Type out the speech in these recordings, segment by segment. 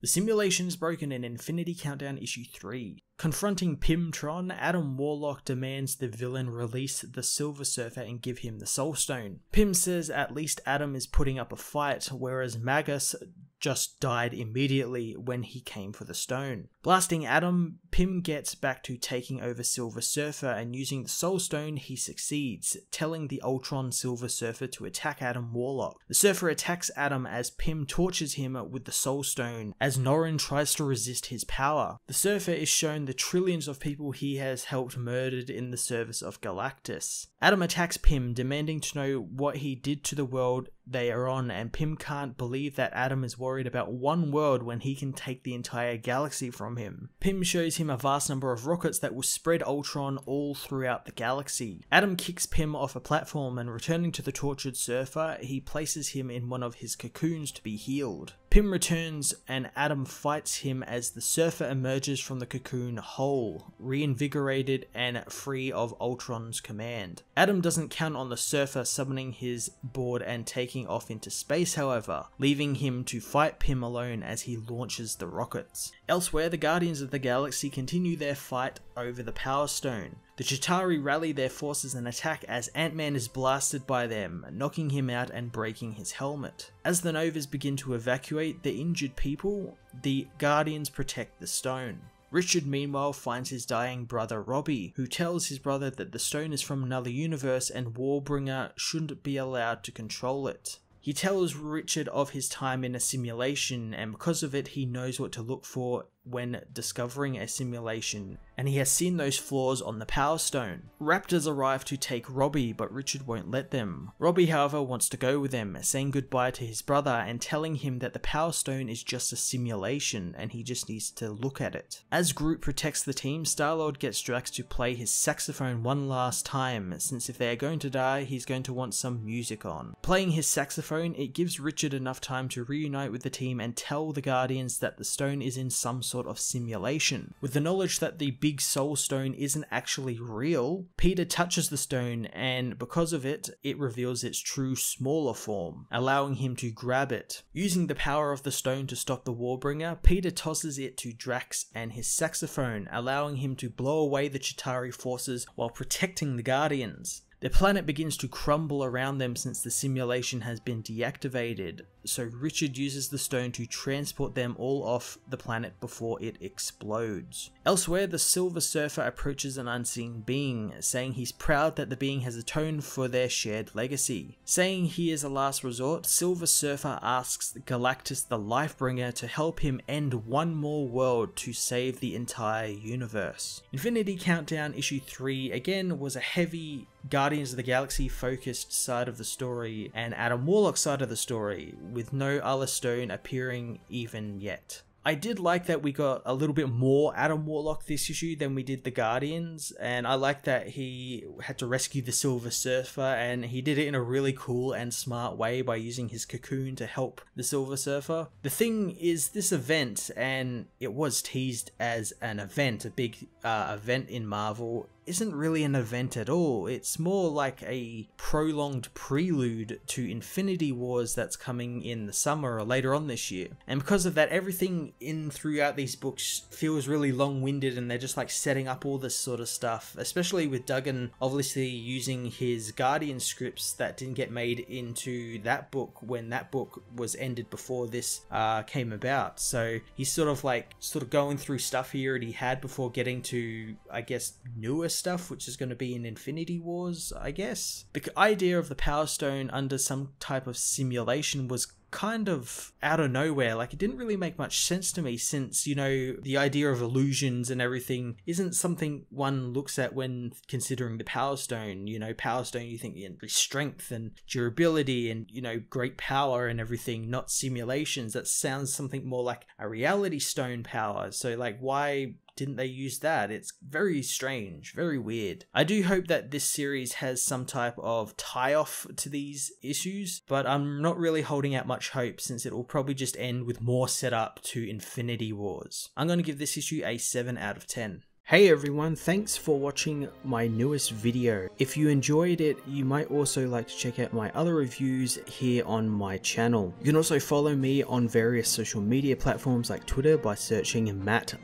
The simulation is broken in Infinity Countdown issue 3. Confronting Pimtron, Adam Warlock demands the villain release the Silver Surfer and give him the Soul Stone. Pym says at least Adam is putting up a fight, whereas Magus just died immediately when he came for the stone. Blasting Adam, Pym gets back to taking over Silver Surfer, and using the Soul Stone he succeeds, telling the Ultron Silver Surfer to attack Adam Warlock. The Surfer attacks Adam as Pym tortures him with the Soul Stone, as Norrin tries to resist his power. The Surfer is shown the trillions of people he has helped murdered in the service of Galactus. Adam attacks Pym, demanding to know what he did to the world they are on, and Pym can't believe that Adam is worried about one world when he can take the entire galaxy from him. Pym shows him a vast number of rockets that will spread Ultron all throughout the galaxy. Adam kicks Pym off a platform, and returning to the tortured Surfer, he places him in one of his cocoons to be healed. Pym returns and Adam fights him as the Surfer emerges from the cocoon whole, reinvigorated and free of Ultron's command. Adam doesn't count on the Surfer summoning his board and taking off into space, however, leaving him to fight Pym alone as he launches the rockets. Elsewhere, the Guardians of the Galaxy continue their fight over the Power Stone. The Chitauri rally their forces and attack as Ant-Man is blasted by them, knocking him out and breaking his helmet. As the Novas begin to evacuate the injured people, the Guardians protect the stone. Richard meanwhile finds his dying brother Robbie, who tells his brother that the stone is from another universe and Warbringer shouldn't be allowed to control it. He tells Richard of his time in a simulation, and because of it he knows what to look for when discovering a simulation, and he has seen those flaws on the Power Stone. Raptors arrive to take Robbie, but Richard won't let them. Robbie, however, wants to go with them, saying goodbye to his brother and telling him that the Power Stone is just a simulation and he just needs to look at it. As Groot protects the team, Star-Lord gets Drax to play his saxophone one last time, since if they are going to die, he's going to want some music on. Playing his saxophone, it gives Richard enough time to reunite with the team and tell the Guardians that the stone is in some sort of simulation. With the knowledge that the big Soul Stone isn't actually real, Peter touches the stone, and because of it, it reveals its true smaller form, allowing him to grab it. Using the power of the stone to stop the Warbringer, Peter tosses it to Drax and his saxophone, allowing him to blow away the Chitauri forces while protecting the Guardians. The planet begins to crumble around them since the simulation has been deactivated, so Richard uses the stone to transport them all off the planet before it explodes. Elsewhere, the Silver Surfer approaches an unseen being, saying he's proud that the being has atoned for their shared legacy. Saying he is a last resort, Silver Surfer asks Galactus the Lifebringer to help him end one more world to save the entire universe. Infinity Countdown issue 3 again was a heavy Guardians of the Galaxy focused side of the story and Adam Warlock side of the story, with no other stone appearing even yet. I did like that we got a little bit more Adam Warlock this issue than we did the Guardians, and I like that he had to rescue the Silver Surfer, and he did it in a really cool and smart way by using his cocoon to help the Silver Surfer. The thing is, this event, and it was teased as an event, a big event in Marvel, isn't really an event at all. It's more like a prolonged prelude to Infinity Wars that's coming in the summer or later on this year. And because of that, everything in throughout these books feels really long-winded, and they're just like setting up all this sort of stuff, especially with Duggan obviously using his Guardian scripts that didn't get made into that book when that book was ended before this came about. So he's sort of going through stuff he already had before getting to, I guess, newer stuff, which is going to be in Infinity Wars, I guess. The idea of the Power Stone under some type of simulation was kind of out of nowhere. Like, it didn't really make much sense to me, since, you know, the idea of illusions and everything isn't something one looks at when considering the Power Stone. You know, Power Stone, you think strength and durability and, you know, great power and everything, not simulations. That sounds something more like a reality stone power. So like, why didn't they use that? It's very strange, very weird. I do hope that this series has some type of tie-off to these issues, but I'm not really holding out much hope, since it will probably just end with more setup to Infinity Wars. I'm going to give this issue a 7 out of 10. Hey everyone, thanks for watching my newest video. If you enjoyed it, you might also like to check out my other reviews here on my channel. You can also follow me on various social media platforms like Twitter by searching Matt_FOS,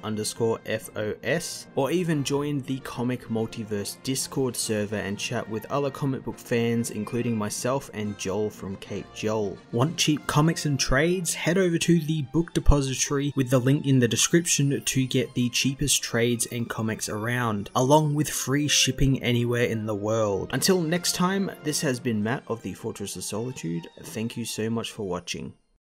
or even join the Comic Multiverse Discord server and chat with other comic book fans, including myself and Joel from Cape Joel. Want cheap comics and trades? Head over to the book depository with the link in the description to get the cheapest trades and comics around, along with free shipping anywhere in the world. Until next time, this has been Matt of the Fortress of Solitude. Thank you so much for watching.